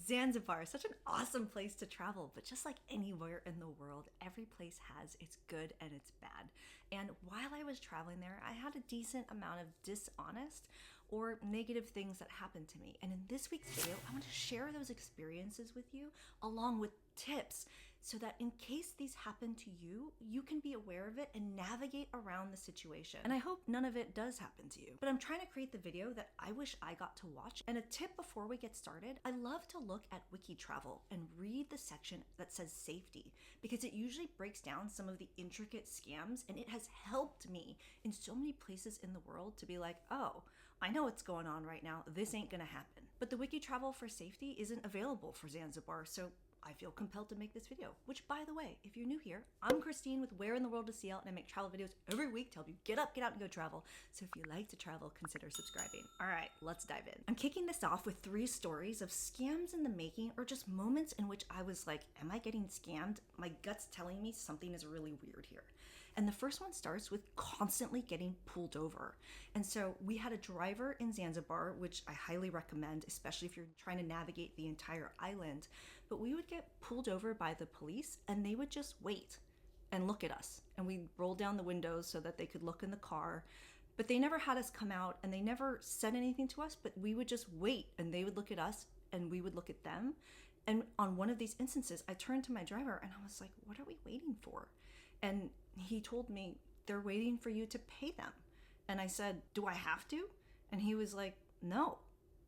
Zanzibar, such an awesome place to travel, but just like anywhere in the world, every place has its good and its bad. And while I was traveling there, I had a decent amount of dishonest or negative things that happened to me. And in this week's video, I want to share those experiences with you along with tips so that in case these happen to you, you can be aware of it and navigate around the situation. And I hope none of it does happen to you. But I'm trying to create the video that I wish I got to watch. And a tip before we get started, I love to look at Wikitravel and read the section that says safety because it usually breaks down some of the intricate scams, and it has helped me in so many places in the world to be like, oh, I know what's going on right now. This ain't gonna happen. But the Wikitravel for safety isn't available for Zanzibar, so I feel compelled to make this video, which by the way, if you're new here, I'm Christine with Where in the World to See Out, and I make travel videos every week to help you get up, get out, and go travel. So if you like to travel, consider subscribing. All right, let's dive in. I'm kicking this off with 3 stories of scams in the making, or just moments in which I was like, am I getting scammed? My gut's telling me something is really weird here. And the first one starts with constantly getting pulled over. And so we had a driver in Zanzibar, which I highly recommend, especially if you're trying to navigate the entire island. But we would get pulled over by the police and they would just wait and look at us. And we rolled down the windows so that they could look in the car. But they never had us come out and they never said anything to us, but we would just wait and they would look at us and we would look at them. And on one of these instances, I turned to my driver and I was like, what are we waiting for? And he told me, they're waiting for you to pay them. And I said, do I have to? And he was like, no.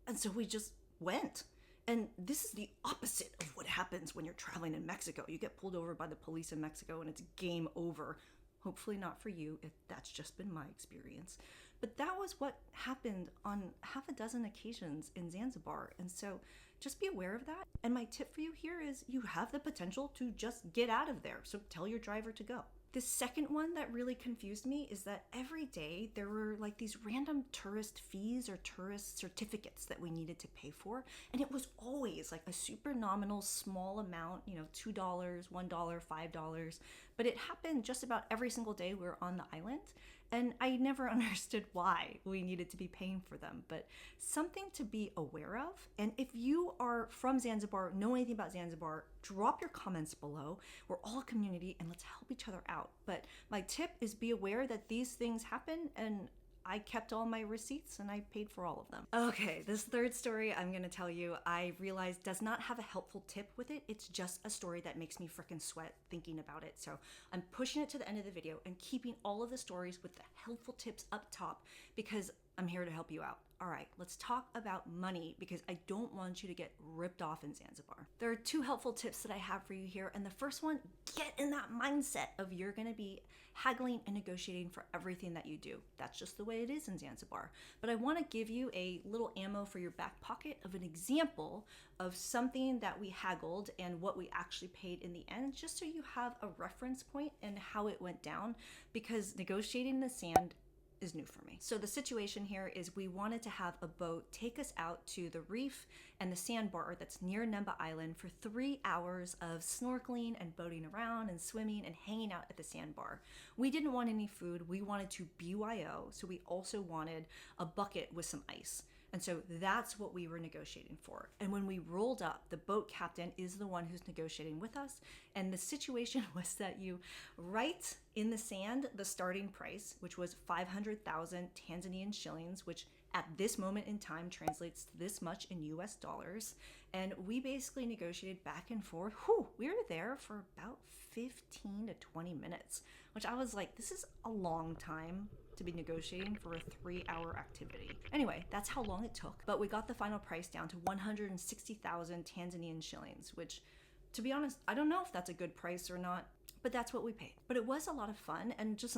And so we just went. And this is the opposite of what happens when you're traveling in Mexico. You get pulled over by the police in Mexico and it's game over. Hopefully not for you, if that's just been my experience. But that was what happened on half a dozen occasions in Zanzibar. And so just be aware of that. And my tip for you here is you have the potential to just get out of there. So tell your driver to go. The second one that really confused me is that every day there were like these random tourist fees or tourist certificates that we needed to pay for. And it was always like a super nominal small amount, $2, $1, $5. But it happened just about every single day we were on the island. And I never understood why we needed to be paying for them, but something to be aware of. And if you are from Zanzibar, know anything about Zanzibar, drop your comments below. We're all a community and let's help each other out. But my tip is be aware that these things happen, and I kept all my receipts and I paid for all of them. Okay, this third story I'm gonna tell you, I realized does not have a helpful tip with it. It's just a story that makes me freaking sweat thinking about it. So I'm pushing it to the end of the video and keeping all of the stories with the helpful tips up top because I'm here to help you out. All right, let's talk about money because I don't want you to get ripped off in Zanzibar. There are 2 helpful tips that I have for you here. And the first one, get in that mindset of you're gonna be haggling and negotiating for everything that you do. That's just the way it is in Zanzibar. But I wanna give you a little ammo for your back pocket of an example of something that we haggled and what we actually paid in the end, just so you have a reference point and how it went down, because negotiating in the sand is new for me. So the situation here is we wanted to have a boat take us out to the reef and the sandbar that's near Nemba Island for 3 hours of snorkeling and boating around and swimming and hanging out at the sandbar. We didn't want any food. We wanted to BYO, so we also wanted a bucket with some ice. And so that's what we were negotiating for. And when we rolled up, the boat captain is the one who's negotiating with us. And the situation was that you write in the sand the starting price, which was 500,000 Tanzanian shillings, which at this moment in time translates to this much in US dollars. And we basically negotiated back and forth. We were there for about 15 to 20 minutes, which I was like, this is a long time to be negotiating for a 3-hour activity. Anyway, that's how long it took. But we got the final price down to 160,000 Tanzanian shillings, which, to be honest, I don't know if that's a good price or not, but that's what we paid. But it was a lot of fun. And just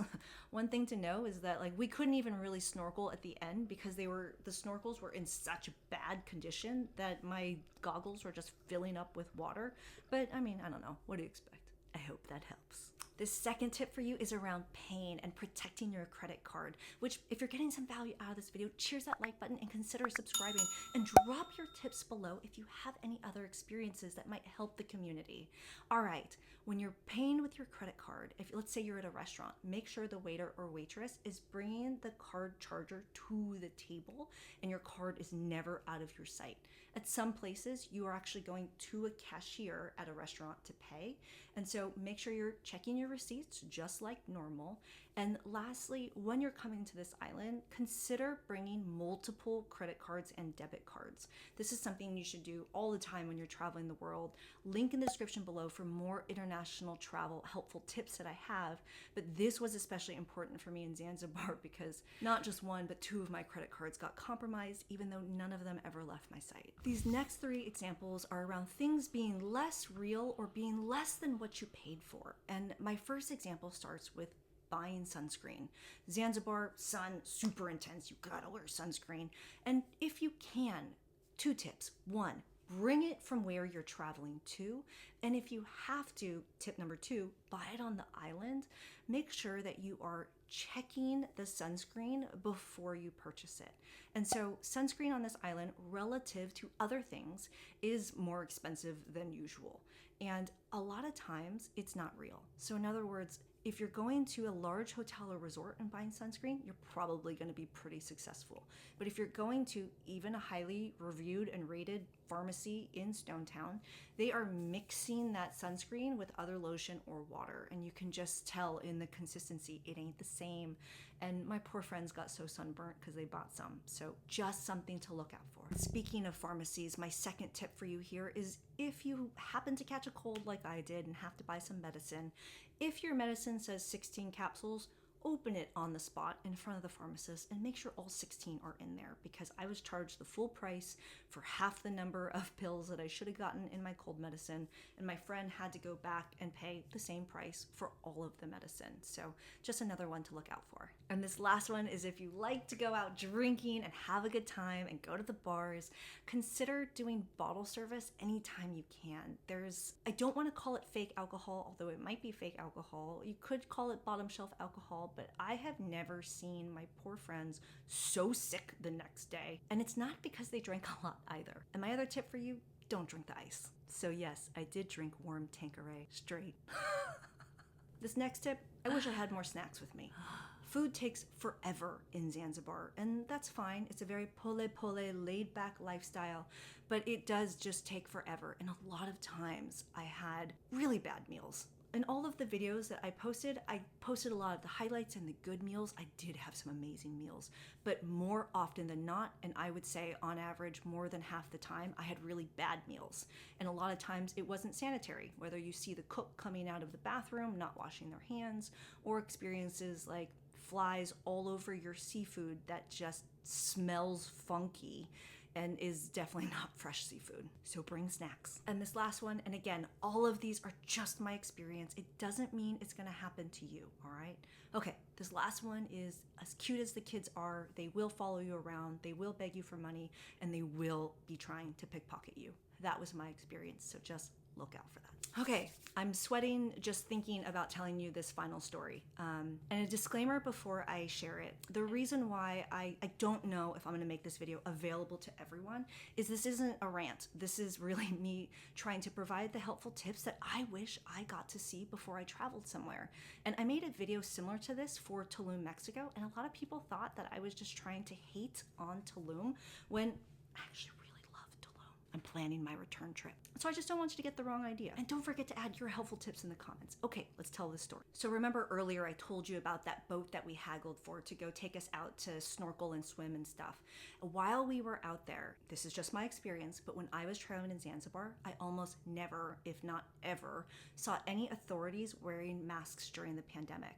one thing to know is that we couldn't even really snorkel at the end because the snorkels were in such bad condition that my goggles were just filling up with water. But I mean, I don't know. What do you expect? I hope that helps. This second tip for you is around paying and protecting your credit card, which if you're getting some value out of this video, cheers that like button and consider subscribing, and drop your tips below if you have any other experiences that might help the community. All right, when you're paying with your credit card, if let's say you're at a restaurant, make sure the waiter or waitress is bringing the card charger to the table and your card is never out of your sight. At some places, you are actually going to a cashier at a restaurant to pay. And so make sure you're checking your receipts just like normal. And lastly, when you're coming to this island, consider bringing multiple credit cards and debit cards. This is something you should do all the time when you're traveling the world. Link in the description below for more international travel helpful tips that I have. But this was especially important for me in Zanzibar because not just one, but two of my credit cards got compromised, even though none of them ever left my sight. These next three examples are around things being less real or being less than what you paid for. And my first example starts with buying sunscreen. Zanzibar, sun, super intense. You gotta wear sunscreen. And if you can, two tips. One, bring it from where you're traveling to. And if you have to, tip number two, buy it on the island. Make sure that you are checking the sunscreen before you purchase it. And so sunscreen on this island relative to other things is more expensive than usual. And a lot of times it's not real. So in other words, if you're going to a large hotel or resort and buying sunscreen, you're probably going to be pretty successful. But if you're going to even a highly reviewed and rated pharmacy in Stonetown, they are mixing that sunscreen with other lotion or water. And you can just tell in the consistency, it ain't the same. And my poor friends got so sunburnt because they bought some. So just something to look out for. Speaking of pharmacies, my second tip for you here is if you happen to catch a cold like I did and have to buy some medicine, if your medicine says 16 capsules, open it on the spot in front of the pharmacist and make sure all 16 are in there, because I was charged the full price for half the number of pills that I should have gotten in my cold medicine, and my friend had to go back and pay the same price for all of the medicine. So just another one to look out for. And this last one is if you like to go out drinking and have a good time and go to the bars, consider doing bottle service anytime you can. I don't want to call it fake alcohol, although it might be fake alcohol. You could call it bottom shelf alcohol, but I have never seen my poor friends so sick the next day. And it's not because they drank a lot either. And my other tip for you, don't drink the ice. So yes, I did drink warm Tanqueray straight. This next tip, I wish I had more snacks with me. Food takes forever in Zanzibar, and that's fine. It's a very pole, laid-back lifestyle, but it does just take forever. And a lot of times I had really bad meals. In all of the videos that I posted a lot of the highlights and the good meals. I did have some amazing meals, but more often than not, and I would say on average more than half the time, I had really bad meals. And a lot of times it wasn't sanitary, whether you see the cook coming out of the bathroom, not washing their hands, or experiences like flies all over your seafood that just smells funky and is definitely not fresh seafood. So bring snacks. And this last one, and again, all of these are just my experience. It doesn't mean it's gonna happen to you, all right? Okay, this last one is as cute as the kids are, they will follow you around, they will beg you for money, and they will be trying to pickpocket you. That was my experience, so just look out for that. Okay, I'm sweating just thinking about telling you this final story. And a disclaimer before I share it. The reason why I don't know if I'm gonna make this video available to everyone is this isn't a rant. This is really me trying to provide the helpful tips that I wish I got to see before I traveled somewhere. And I made a video similar to this for Tulum, Mexico, and a lot of people thought that I was just trying to hate on Tulum when I actually I'm planning my return trip. So I just don't want you to get the wrong idea. And don't forget to add your helpful tips in the comments. Okay, let's tell this story. So remember earlier I told you about that boat that we haggled for to go take us out to snorkel and swim and stuff. While we were out there, this is just my experience, but when I was traveling in Zanzibar, I almost never, if not ever, saw any authorities wearing masks during the pandemic.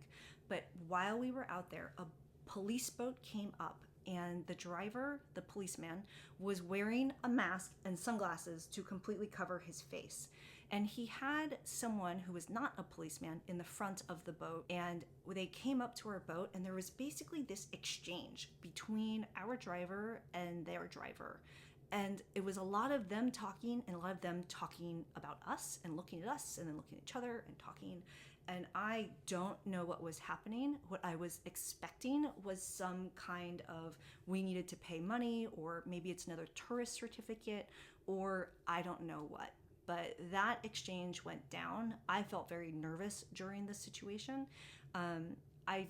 But while we were out there, a police boat came up, and the driver, the policeman, was wearing a mask and sunglasses to completely cover his face. And he had someone who was not a policeman in the front of the boat, and they came up to our boat, and there was basically this exchange between our driver and their driver. And it was a lot of them talking and a lot of them talking about us and looking at us and then looking at each other and talking. and I don't know what was happening. What I was expecting was some kind of, we needed to pay money, or maybe it's another tourist certificate, or I don't know what. But that exchange went down. I felt very nervous during the situation. I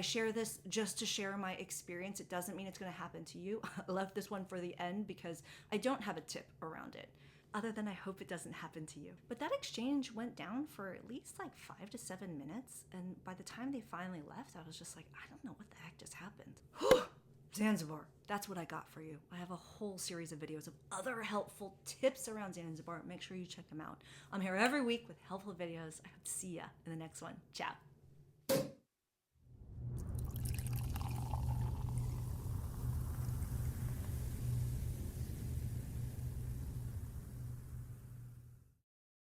share this just to share my experience. It doesn't mean it's going to happen to you. I left this one for the end because I don't have a tip around it, other than I hope it doesn't happen to you. But that exchange went down for at least like 5 to 7 minutes. And by the time they finally left, I was just like, I don't know what the heck just happened. Zanzibar, that's what I got for you. I have a whole series of videos of other helpful tips around Zanzibar. Make sure you check them out. I'm here every week with helpful videos. I hope to see ya in the next one. Ciao.